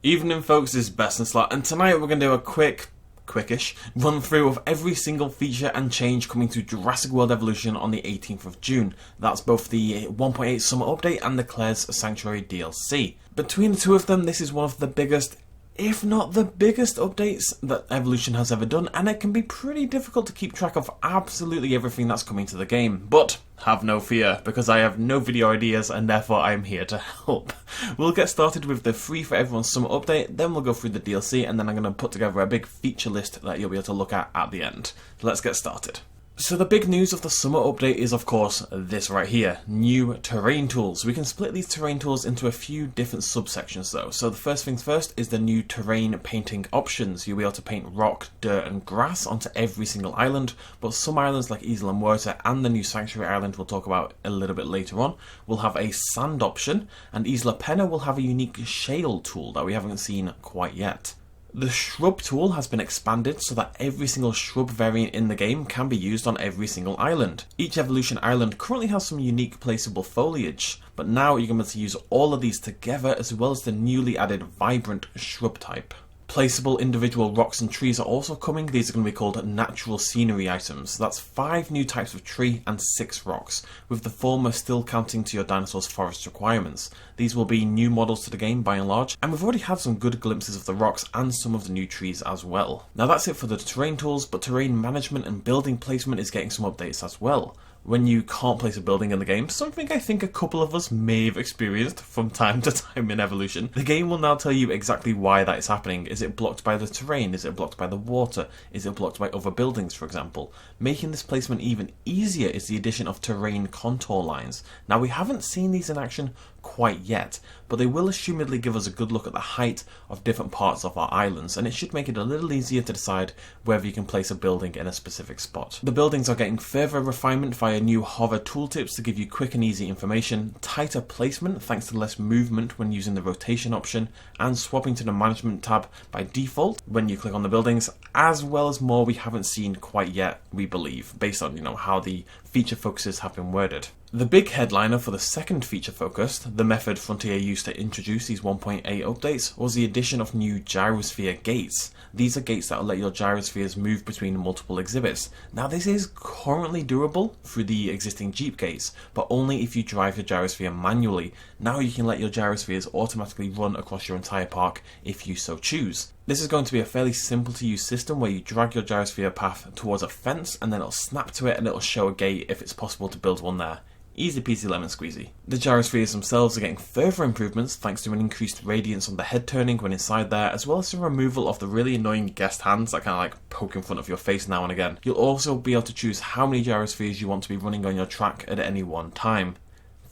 Evening folks, this is BestInSlot, and tonight we're going to do a quickish run through of every single feature and change coming to Jurassic World Evolution on the 18th of June. That's both the 1.8 Summer Update and the Claire's Sanctuary DLC. Between the two of them, this is one of the biggest, if not the biggest updates that Evolution has ever done, and it can be pretty difficult to keep track of absolutely everything that's coming to the game. But have no fear, because I have no video ideas and therefore I am here to help. We'll get started with the free for everyone summer update, then we'll go through the DLC, and then I'm going to put together a big feature list that you'll be able to look at the end. Let's get started. So the big news of the summer update is of course this right here, new terrain tools. We can split these terrain tools into a few different subsections though. So the first things first is the new terrain painting options. You'll be able to paint rock, dirt and grass onto every single island, but some islands like Isla Muerta and the new Sanctuary Island we'll talk about a little bit later on will have a sand option, and Isla Pena will have a unique shale tool that we haven't seen quite yet. The shrub tool has been expanded so that every single shrub variant in the game can be used on every single island. Each evolution island currently has some unique placeable foliage, but now you're going to be able to use all of these together as well as the newly added vibrant shrub type. Placeable individual rocks and trees are also coming. These are going to be called natural scenery items. That's 5 new types of tree and 6 rocks, with the former still counting to your dinosaur's forest requirements. These will be new models to the game by and large, and we've already had some good glimpses of the rocks and some of the new trees as well. Now that's it for the terrain tools, but terrain management and building placement is getting some updates as well. When you can't place a building in the game, something I think a couple of us may have experienced from time to time in Evolution, the game will now tell you exactly why that is happening. Is it blocked by the terrain? Is it blocked by the water? Is it blocked by other buildings, for example? Making this placement even easier is the addition of terrain contour lines. Now we haven't seen these in action quite yet, but they will assumedly give us a good look at the height of different parts of our islands, and it should make it a little easier to decide whether you can place a building in a specific spot. The buildings are getting further refinement via new hover tooltips to give you quick and easy information, tighter placement thanks to less movement when using the rotation option, and swapping to the management tab by default when you click on the buildings, as well as more we haven't seen quite yet, we believe, based on how the feature focuses have been worded. The big headliner for the second feature focus, the method Frontier used to introduce these 1.8 updates, was the addition of new gyrosphere gates. These are gates that will let your gyrospheres move between multiple exhibits. Now this is currently doable through the existing Jeep gates, but only if you drive your gyrosphere manually. Now you can let your gyrospheres automatically run across your entire park if you so choose. This is going to be a fairly simple to use system where you drag your gyrosphere path towards a fence and then it'll snap to it and it'll show a gate if it's possible to build one there. Easy peasy lemon squeezy. The gyrospheres themselves are getting further improvements thanks to an increased radiance on the head turning when inside there, as well as the removal of the really annoying guest hands that kind of like poke in front of your face now and again. You'll also be able to choose how many gyrospheres you want to be running on your track at any one time.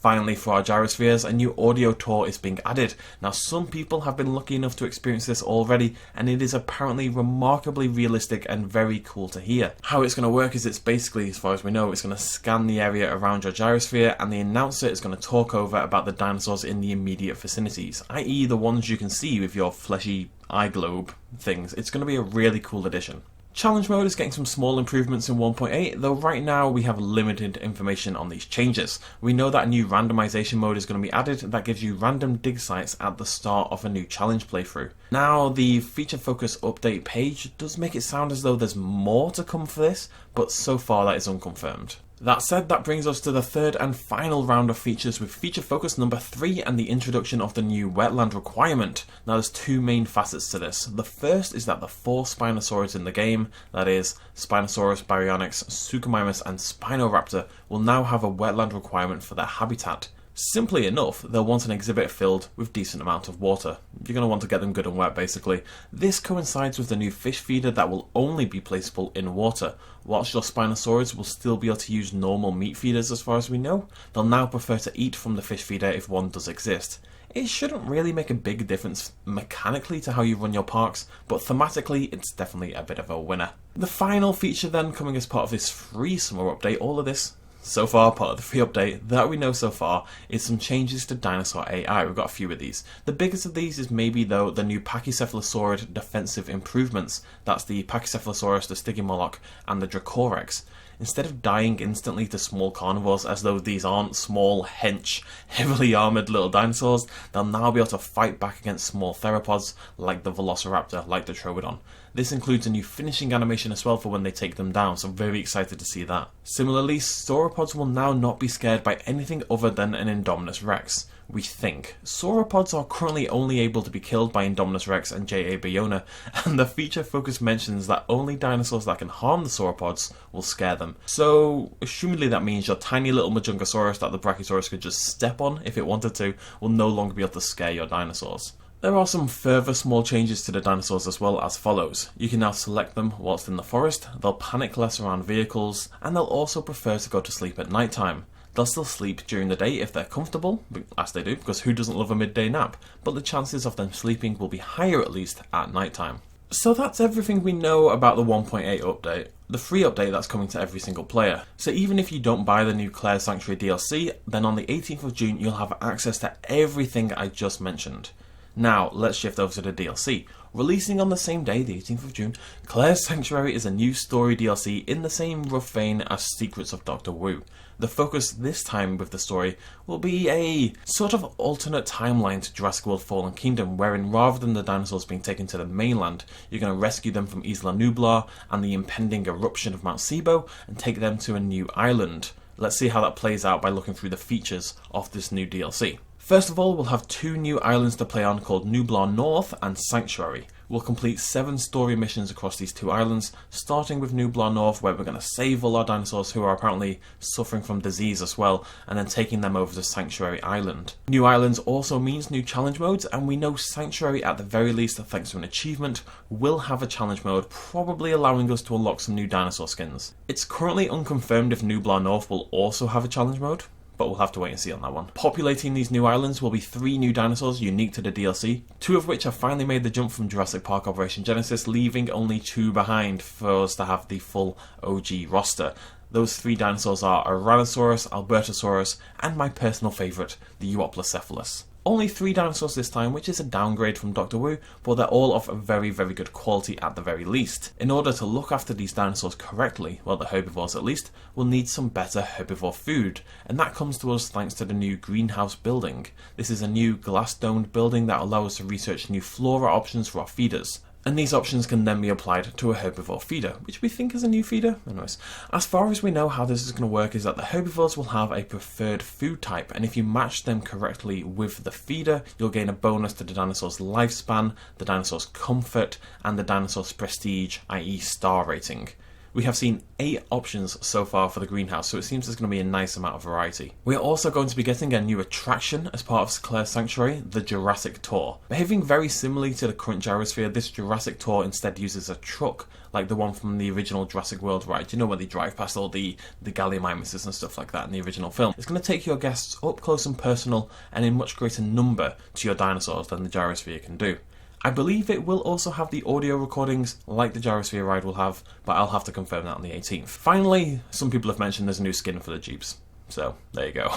Finally, for our gyrospheres, a new audio tour is being added. Now some people have been lucky enough to experience this already, and it is apparently remarkably realistic and very cool to hear. How it's going to work is it's basically, as far as we know, it's going to scan the area around your gyrosphere, and the announcer is going to talk over about the dinosaurs in the immediate vicinities, i.e. the ones you can see with your fleshy eye globe things. It's going to be a really cool addition. Challenge mode is getting some small improvements in 1.8, though right now we have limited information on these changes. We know that a new randomization mode is going to be added that gives you random dig sites at the start of a new challenge playthrough. Now the feature focus update page does make it sound as though there's more to come for this, but so far that is unconfirmed. That said, that brings us to the third and final round of features with feature focus number 3 and the introduction of the new wetland requirement. Now there's 2 main facets to this. The first is that the 4 Spinosaurs in the game, that is Spinosaurus, Baryonyx, Suchomimus and Spinoraptor, will now have a wetland requirement for their habitat. Simply enough, they'll want an exhibit filled with decent amount of water. You're going to want to get them good and wet basically. This coincides with the new fish feeder that will only be placeable in water. Whilst your Spinosaurus will still be able to use normal meat feeders as far as we know, they'll now prefer to eat from the fish feeder if one does exist. It shouldn't really make a big difference mechanically to how you run your parks, but thematically it's definitely a bit of a winner. The final feature then coming as part of this free summer update, all of this so far part of the free update that we know so far is some changes to dinosaur AI. We've got a few of these. The biggest of these is maybe though the new Pachycephalosaurid defensive improvements. That's the Pachycephalosaurus, the Stygimoloch and the Dracorex. instead of dying instantly to small carnivores as though these aren't small, hench, heavily armoured little dinosaurs, they'll now be able to fight back against small theropods like the Velociraptor, like the Troodon. This includes a new finishing animation as well for when they take them down, so very excited to see that. Similarly, sauropods will now not be scared by anything other than an Indominus Rex. We think. Sauropods are currently only able to be killed by Indominus Rex and J.A. Bayona, and the feature focus mentions that only dinosaurs that can harm the sauropods will scare them. So, assumedly that means your tiny little Majungasaurus that the Brachiosaurus could just step on if it wanted to will no longer be able to scare your dinosaurs. There are some further small changes to the dinosaurs as well as follows. You can now select them whilst in the forest, they'll panic less around vehicles, and they'll also prefer to go to sleep at night time. They'll still sleep during the day if they're comfortable, as they do, because who doesn't love a midday nap? But the chances of them sleeping will be higher at least at night time. So that's everything we know about the 1.8 update. The free update that's coming to every single player. So even if you don't buy the new Claire's Sanctuary DLC, then on the 18th of June you'll have access to everything I just mentioned. Now, let's shift over to the DLC. Releasing on the same day, the 18th of June, Claire's Sanctuary is a new story DLC in the same rough vein as Secrets of Dr. Wu. The focus this time with the story will be a sort of alternate timeline to Jurassic World Fallen Kingdom, wherein rather than the dinosaurs being taken to the mainland, you're going to rescue them from Isla Nublar and the impending eruption of Mount Sibo and take them to a new island. Let's see how that plays out by looking through the features of this new DLC. First of all, we'll have two new islands to play on called Nublar North and Sanctuary. We'll complete 7 story missions across these 2 islands, starting with Nublar North, where we're going to save all our dinosaurs who are apparently suffering from disease as well, and then taking them over to Sanctuary Island. New islands also means new challenge modes, and we know Sanctuary at the very least, thanks to an achievement, will have a challenge mode, probably allowing us to unlock some new dinosaur skins. It's currently unconfirmed if Nublar North will also have a challenge mode, but we'll have to wait and see on that one. Populating these new islands will be 3 new dinosaurs unique to the DLC, 2 of which have finally made the jump from Jurassic Park Operation Genesis, leaving only 2 behind for us to have the full OG roster. Those 3 dinosaurs are Tyrannosaurus, Albertosaurus, and my personal favourite, the Euoplocephalus. Only 3 dinosaurs this time, which is a downgrade from Dr. Wu, but they're all of a very, very good quality at the very least. In order to look after these dinosaurs correctly, well, the herbivores at least, we'll need some better herbivore food, and that comes to us thanks to the new greenhouse building. This is a new glass-domed building that allows us to research new flora options for our feeders. And these options can then be applied to a herbivore feeder, which we think is a new feeder. Anyways, as far as we know, how this is going to work is that the herbivores will have a preferred food type, and if you match them correctly with the feeder, you'll gain a bonus to the dinosaur's lifespan, the dinosaur's comfort, and the dinosaur's prestige, i.e. star rating. We have seen 8 options so far for the greenhouse, so it seems there's going to be a nice amount of variety. We are also going to be getting a new attraction as part of Claire's Sanctuary, the Jurassic Tour. Behaving very similarly to the current gyrosphere, this Jurassic Tour instead uses a truck, like the one from the original Jurassic World ride. You know, where they drive past all the gallimimuses and stuff like that in the original film. It's going to take your guests up close and personal, and in much greater number to your dinosaurs than the gyrosphere can do. I believe it will also have the audio recordings like the gyrosphere ride will have, but I'll have to confirm that on the 18th. Finally, some people have mentioned there's a new skin for the Jeeps. So, there you go.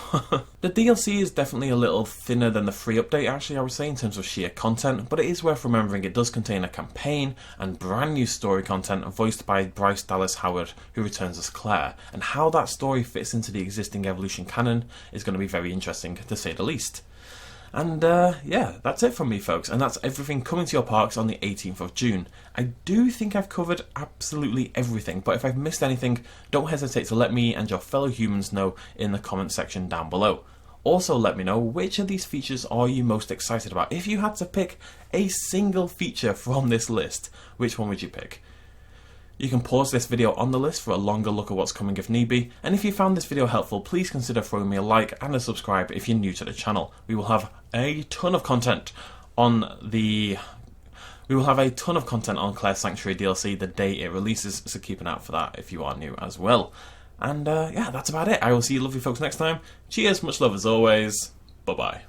The DLC is definitely a little thinner than the free update, actually, I would say, in terms of sheer content, but it is worth remembering it does contain a campaign and brand new story content voiced by Bryce Dallas Howard, who returns as Claire, and how that story fits into the existing Evolution canon is going to be very interesting, to say the least. And yeah, that's it from me, folks, and that's everything coming to your parks on the 18th of June. I do think I've covered absolutely everything, but if I've missed anything, don't hesitate to let me and your fellow humans know in the comment section down below. Also let me know which of these features are you most excited about. If you had to pick a single feature from this list, which one would you pick? You can pause this video on the list for a longer look at what's coming if need be, and if you found this video helpful, please consider throwing me a like and a subscribe if you're new to the channel. We will have a ton of content on Claire's Sanctuary DLC the day it releases, so keep an eye out for that if you are new as well. And yeah, that's about it. I will see you lovely folks next time. Cheers, much love as always. Bye-bye.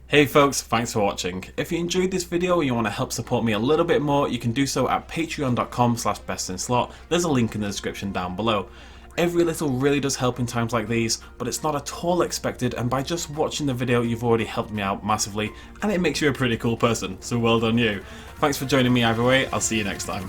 Hey folks, thanks for watching. If you enjoyed this video and you want to help support me a little bit more, you can do so at patreon.com/bestinslot. There's a link in the description down below. Every little really does help in times like these, but it's not at all expected, and by just watching the video you've already helped me out massively, and it makes you a pretty cool person, so well done you. Thanks for joining me either way, I'll see you next time.